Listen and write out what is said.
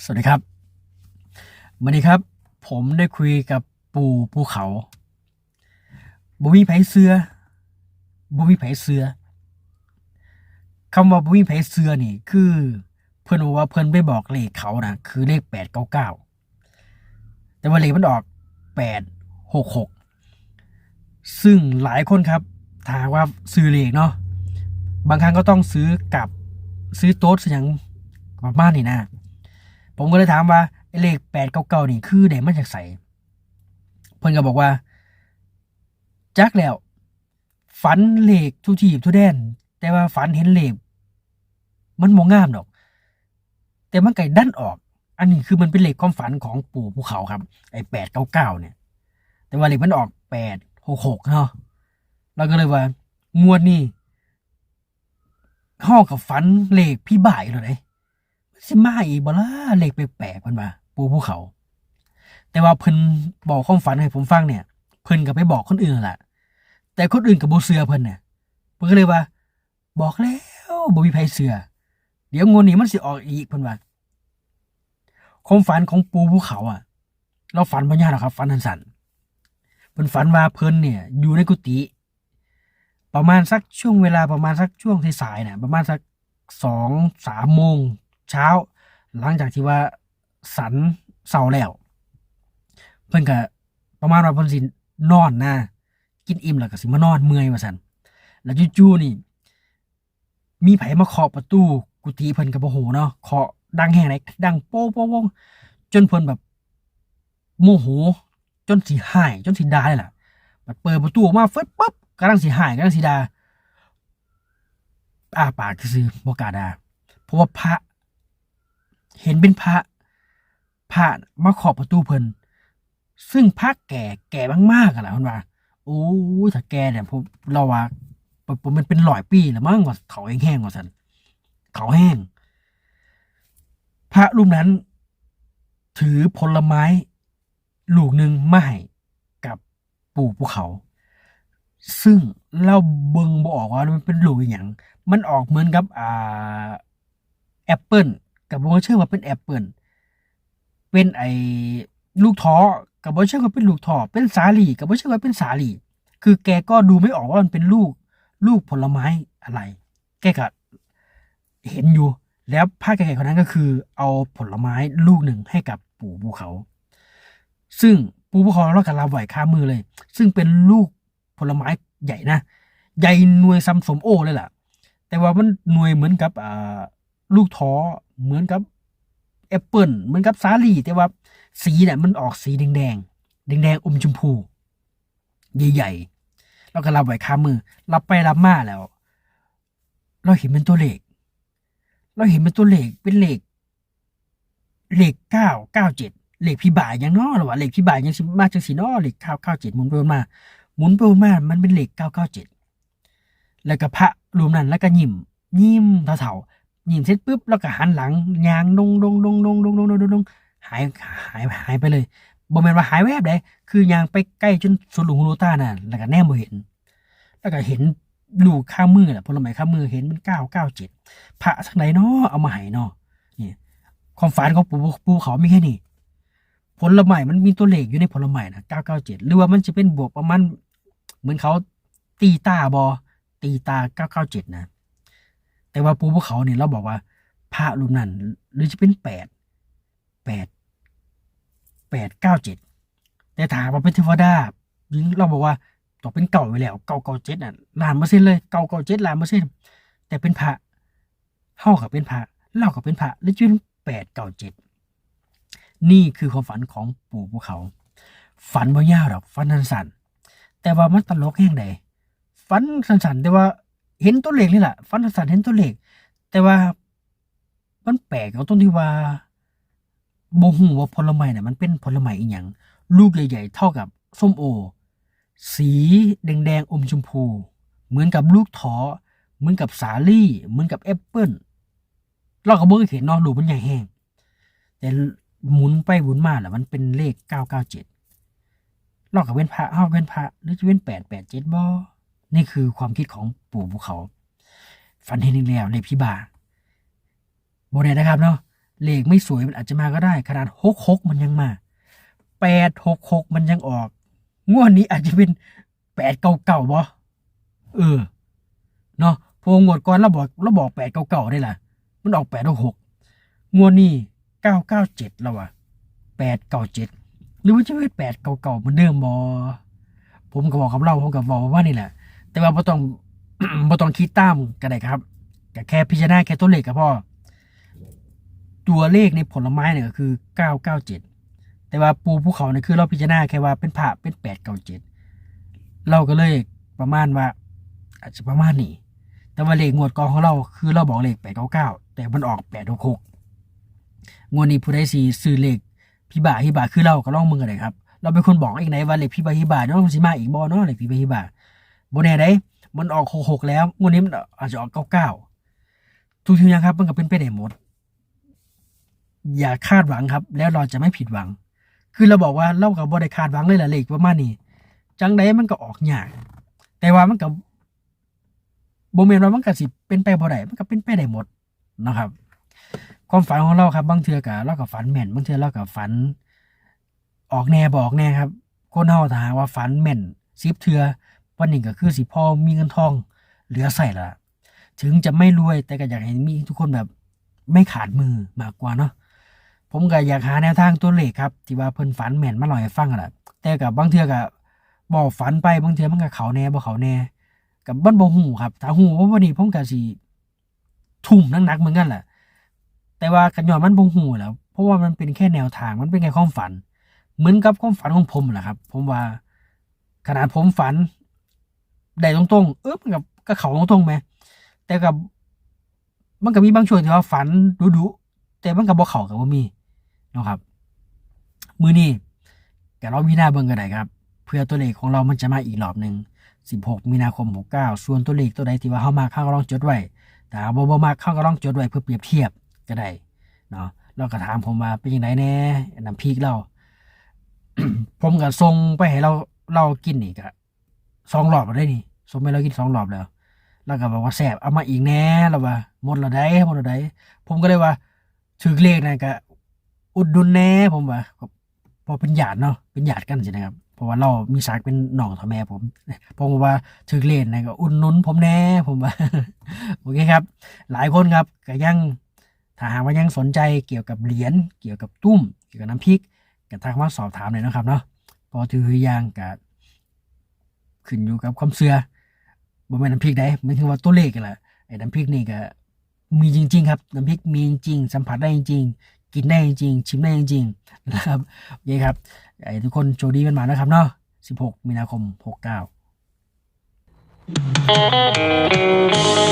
สวัสดีครับวันนี้ครับผมได้คุยกับปู่ภูเขาบ่มีไผเสือบ่มีไผเสือคำว่าบ่มีไผเสือนี่คือเพิ่นบอกว่าเพิ่นไปบอกเลขเขานะคือเลข899แต่ว่าเลขมันออก866ซึ่งหลายคนครับถ้าหากว่าซื้อเลขเนาะบางครั้งก็ต้องซื้อกลับซื้อโต๊ดซื้อหยังประมาณนี้นะผมก็เลยถามว่าไอ้เลข899นี่คือได้มาจากไสเพิ่นก็บอกว่า จักแล้วฝันเลขทุกทีบทุกแดนแต่ว่าฝันเห็นเลขมันบ่งามดอกแต่มันก็ดันออกอันนี้คือมันเป็นเลขความฝันของปู่ภูเขาครับไอ้899เนี่ยแต่ว่าเลขมันออก866เนาะเราก็เลยว่างวดนี้เฮาก็ฝันเลขพี่บ่ายแล้วเด้มันสิมาอีกบ่ล่ะเลขแปลกๆเพิ่นว่าปู่ภูเขาแต่ว่าเพิ่นบอกความฝันให้ผมฟังเนี่ยเพิ่นก็ไปบอกคนอื่นนั่นแหละแต่คนอื่นก็บ่เชื่อเพิ่นน่ะ เพิ่นก็เลยว่าบอกแล้วบ่มีไผเชื่อเดี๋ยวงวดนี้มันสิออกอีกเพิ่นว่าความฝันของปู่ภูเขาอะเราฝันบ่ยาวหรอกครับฝันสั้นๆเพิ่นฝันว่าเพิ่นเนี่ยอยู่ในกุฏิประมาณสักช่วงเวลาประมาณสักช่วงสายๆน่ะประมาณสัก2-3โมงเช้าหลังจากที่ว่าฉันเช้าแล้วเพิ่นก็ประมาณว่าเพิ่นสินอนนะกินอิ่มแล้วก็สิมานอนเมื่อยว่าซั่นแล้วจู่ๆนี่ มีไผมาเคาะประตูกุฏิเพิ่นก็บ่ฮู้เนาะเคาะดังแฮงไดดังโป๊ะๆๆจนเพิ่นแบบโมโหจนสิร้ายจนสิด่าเลยล่ะบัดเปิดประตูออกมาฟึดปั๊บกำลังสิร้ายกำลังสิด่าอ้าปากซื่อๆบ่กล้าด่าเพราะว่าพระเห็นเป็นพระมาเคาะประตูเพิ่นซึ่งพระแก่มากๆอะล่ะเพิ่นว่าโอ้ยถ้าแก่เนี่ยผมเราว่ามันเป็น100ปีแล้วมั้งว่าเขาแห้งๆว่าซั่นเขาแห้ง พระรูปนั้นถือผลไม้ลูกหนึ่งมาให้กับปู่ภูเขาซึ่งเราเบิ่งบ่ออกว่ามันเป็นลูกอหยังมันออกเหมือนกับแอปเปิลก็บ่เชิงว่าเป็นแอปเปิลเป็นลูกท้อก็บ่เชิงว่าเป็นลูกท้อเป็นสาลี่ก็บ่เชิงว่าเป็นสาลี่คือแกก็ดูไม่ออกว่ามันเป็นลูกผลไม้อะไรแกก็เห็นอยู่ แล้วพระแก่ๆคนนั้นก็คือเอาผลไม้ลูกหนึ่งให้กับปู่ภูเขาซึ่งปู่ภูเขาเราก็รับไหวคามือเลยซึ่งเป็นลูกผลไม้ใหญ่นะใหญ่หน่วยซ้ำสมโอเลยล่ะแต่ว่ามันหน่วยเหมือนกับลูกท้อเหมือนกับแอปเปิลเหมือนกับสาลี่แต่ว่าสีเนี่ยมันออกสีแดงอมชมพูใหญ่ๆเราก็รับไหวคามือรับไปรับมาแล้วเราเห็นเป็นตัวเลข เราเห็นเป็นตัวเลขเป็นเลข997เลขพี่บ่ายหยังน้อล่ะวะเลขพี่บ่ายยังสิมาจังซี่น้อเลข997หมุนไปวนมาหมุนไปวนมามันเป็นเลข997แล้วก็พระรูปนั้นแล้วก็ยิ้มเฒ่าๆยิ้มเสร็จปุ๊บแล้วก็หันหลังย่างดงๆๆๆๆๆหายไปเลยบ่แม่นว่าหายแวบใดคือย่างไปใกล้จนสุดหูลูกตาน่ะแล้วก็แนมบ่เห็นแล้วก็เห็นลูกข้างมือน่ะผลไม้ข้างมือเห็นเป็น997 พระทางไหนเนาะเอามาให้เนาะนี่ความฝันของปู่เขามีแค่นี้ผลไม้มันมีตัวเลขอยู่ในผลไม้นะ997หรือว่ามันจะเป็นบวกประมาณเหมือนเขาตีตาบอตีตา997นะแต่ว่าปู่ภูเขาเนี่ยเราบอกว่าพระรูปนั้นหรือจะเป็น8 9897แต่ถามว่าเป็นเทวดายิ่งเราบอกว่าต้องเป็นเก่าไว้แล้ว997น่ะ1,000,000%เลย997 1,000,000%แต่เป็นพระ เฮาก็เป็นพระเราก็เป็นพระหรือจะเป็น897นี่คือความฝันของปู่ภูเขาฝันบ่ยาวดอกฝันสั้นๆแต่ว่ามันตลกแฮงใดฝันสั้นๆแต่ว่าเห็นตัวเลขนี่ล่ะฝันสั้นๆเห็นตัวเลขแต่ว่ามันแปลกเอาตรงที่ว่าบ่ฮู้ว่าผลไม้น่ะมันเป็นผลไม้อิหยังลูกใหญ่ๆเท่ากับส้มโอสีแดงๆอมชมพูเหมือนกับลูกท้อเหมือนกับสาลี่เหมือนกับแอปเปิล เราก็บ่เคยเห็นเนาะรูปมันใหญ่แฮงแต่หมุนไปหมุนมาแล้วมันเป็นเลข997เราก็เป็นพระเฮาก็เป็นพระหรือจะเป็น887บ่นี่คือความคิดของปู่ภูเขาฝันเห็นอีกแล้วเลขพี่บ่าบ่แน่นะครับเนาะ เลขไม่สวยมันอาจจะมาก็ได้ขนาด66มันยังมา866มันยังออกงวดนี้อาจจะเป็น899บ่เออเนาะพวกงวดก่อนเราบอก899ได้ล่ะมันออก866งวดนี้997แล้วอะ897หรือว่าจะเป็น899เหมือนเดิมบ่ผมก็บอกกับเราผมก็บอกว่านี่แหละแต่ว่าบ่ต้อง บ่ต้องคิดตามก็ได้ครับก็แค่พิจารณาแค่ตัวเลขก็พอตัวเลขในผลไม้เนี่ยก็คือ997แต่ว่าปูภูเขาเนี่ยคือเราพิจารณาแค่ว่าเป็นพระเป็น897เราก็เลยประมาณว่าอาจจะประมาณนี้แต่ว่าเลขงวดก่อนของเราคือเราบอกเลข899แต่มันออก866งวดนี้ผู้ใดสิซื้อเลขพี่บาฮิบาคือเราก็ลองมึงกันเลยครับเราเป็นคนบอกเองไหนว่าเลขพี่บาฮิบาเนาะมันสิมาอีกบ่เนาะเลขพี่บาฮิบาบ่แน่ได้มันออก66แล้วงวดนี้มันอาจจะออก99ทุกทีนะครับมันก็เป็นไปได้หมดอย่าคาดหวังครับแล้วเราจะไม่ผิดหวังคือเราบอกว่าเรากับบ่ได้คาดหวังเลยล่ะเลขประมาณนี้จังใดมันก็ออกยากแต่ว่ามันก็บ่แม่นว่ามันก็สิเป็นไปบ่ได้มันก็เป็นไปได้หมดนะครับความฝันของเราครับบางเทื่อก็เราก็ฝันแม่นบางเทื่อเราก็ฝันออกแน่บ่ออกแน่ครับคนเฮาถ้าหากว่าฝันแม่น10เทื่อวันนี้ก็คือสิพอมีเงินทองเหลือใช้ล่ะถึงจะไม่รวยแต่ก็อยากให้มีทุกคนแบบไม่ขาดมือมากกว่าเนาะผมก็อยากหาแนวทางตัวเลขครับที่ว่าเพิ่นฝันแม่นมาเล่าให้ฟังนั่นแหละแต่ก็บางเทื่อก็บ่ฝันไปบางเทื่อมันก็เข้าแน่บ่เข้าแน่ก็มันบ่ฮู้ครับถ้าฮู้ว่าวันนี้ผมก็สิทุ่มหนักๆเหมือนกันแหละแต่ว่าก็ย้อนมันบ่ฮู้แหล้วเพราะว่ามันเป็นแค่แนวทางมันเป็นแค่ความฝันเหมือนกับความฝันของผมแหละครับผมว่าขนาดผมฝันได้ตรงๆมันก็เข้าตรงๆแหมแต่ก็มันก็มีบางช่วงที่ว่าฝันดุๆแต่มันก็บ่เข้าก็บ่มีเนาะครับมื้อนี้ก็ลองพิจารณาเบิ่งก็ได้ครับเพื่อตัวเลขของเรามันจะมาอีกรอบหนึง16มีนาคม69ส่วนตัวเลขตัวใดที่ว่าเฮามักเฮาก็ลองจดไว้ถ้าบ่มักเฮาก็ลองจดไว้เพื่อเปรียบเทียบก็ได้เนาะแล้วก็ถามผมว่าเป็นจังไดแหน่น้ำพริกเรา ผมก็ส่งไปให้เรากินนี่ก็2รอบแล้วได้นี่ส่งให้เรากิน2รอบแล้วก็บอกว่าแซ่บเอามาอีกแหน่แล้วว่าหมดแล้วได้ผมก็เลยว่าถูกเลขนั่นก็อุดหนุนแหน่ผมว่าพอเป็นญาติเนาะเป็นญาติกันสินะครับเพราะว่าเรามีศักดิ์เป็นน้องเท่าแม่ผมว่าถูกเลขนั่นก็อุดหนุนผมแหน่ผมว่า โอเคครับหลายคนครับก็ยังถ้าหากว่ายังสนใจเกี่ยวกับเหรียญเกี่ยวกับตุ้มเกี่ยวกับน้ำพริกก็ทักมาสอบถามหน่อยนะครับเนาะพอถืออย่างก็ขึ้นอยู่กับความเชื่อบ่แม่นน้ำพริกได้หมายถึงว่าตัวเลขกันแหละไอ้น้ำพริกนี่ก็มีจริงๆครับน้ำพริกมีจริงสัมผัสได้จริงกินได้จริงชิมได้จริงนะครับโอเคครับไอ้ทุกคนโชคดีกันมานะครับเนาะ16มีนาคม69